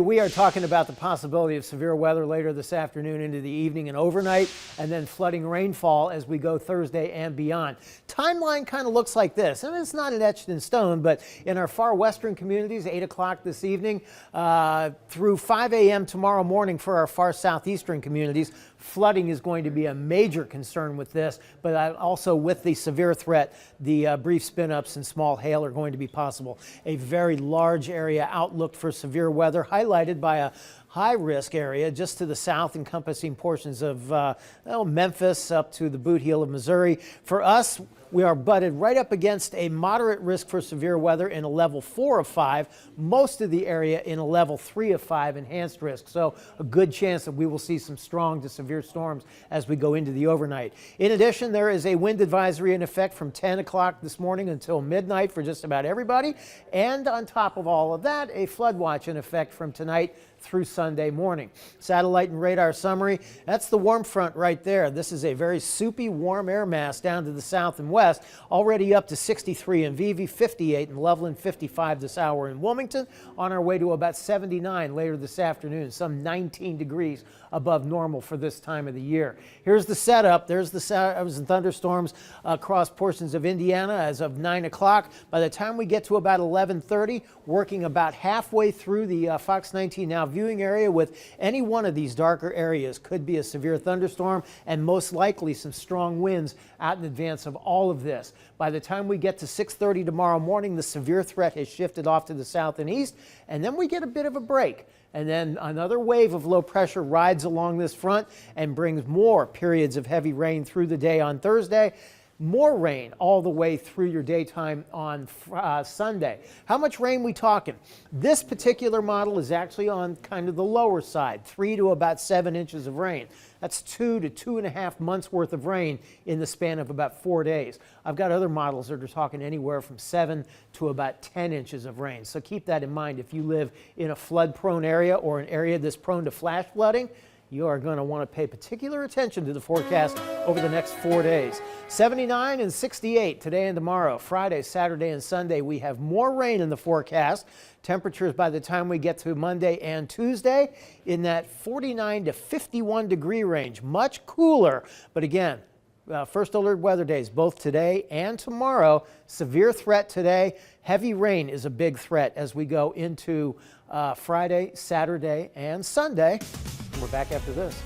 We are talking about the possibility of severe weather later this afternoon into the evening and overnight, and then flooding rainfall as we go Thursday and beyond. Timeline kind of looks like this. I mean, it's not etched in stone, but in our far western communities, 8 o'clock this evening through 5 a.m. tomorrow morning for our far southeastern communities, flooding is going to be a major concern with this, but also with the severe threat, the brief spin-ups and small hail are going to be possible. A very large area outlook for severe weather, highlighted by a high-risk area just to the south, encompassing portions of Memphis up to the boot heel of Missouri. For us, we are butted right up against a moderate risk for severe weather in a level 4 of 5, most of the area in a level 3 of 5 enhanced risk. So a good chance that we will see some strong to severe storms as we go into the overnight. In addition, there is a wind advisory in effect from 10 o'clock this morning until midnight for just about everybody. And on top of all of that, a flood watch in effect from tonight through Sunday morning. Satellite and radar summary, that's the warm front right there. This is a very soupy warm air mass down to the south and west, already up to 63 in Vevey, 58 in Loveland, 55 this hour in Wilmington, on our way to about 79 later this afternoon, some 19 degrees above normal for this time of the year. Here's the setup. There's the showers and thunderstorms across portions of Indiana as of 9 o'clock. By the time we get to about 11:30, working about halfway through the Fox 19 Now viewing area with any one of these darker areas could be a severe thunderstorm and most likely some strong winds out in advance of all of this. By the time we get to 6:30 tomorrow morning, the severe threat has shifted off to the south and east, and then we get a bit of a break. And then another wave of low pressure rides along this front and brings more periods of heavy rain through the day on Thursday. More rain all the way through your daytime on Sunday. How much rain we talking? This particular model is actually on kind of the lower side, 3 to about 7 inches of rain. That's 2 to 2.5 months worth of rain in the span of about 4 days. I've got other models that are talking anywhere from 7 to about 10 inches of rain. So keep that in mind if you live in a flood-prone area or an area that's prone to flash flooding. You are going to want to pay particular attention to the forecast over the next 4 days. 79 and 68 today and tomorrow. Friday, Saturday, and Sunday, we have more rain in the forecast. Temperatures by the time we get to Monday and Tuesday in that 49 to 51 degree range. Much cooler, but again, first alert weather days, both today and tomorrow. Severe threat today. Heavy rain is a big threat as we go into Friday, Saturday, and Sunday. We're back after this.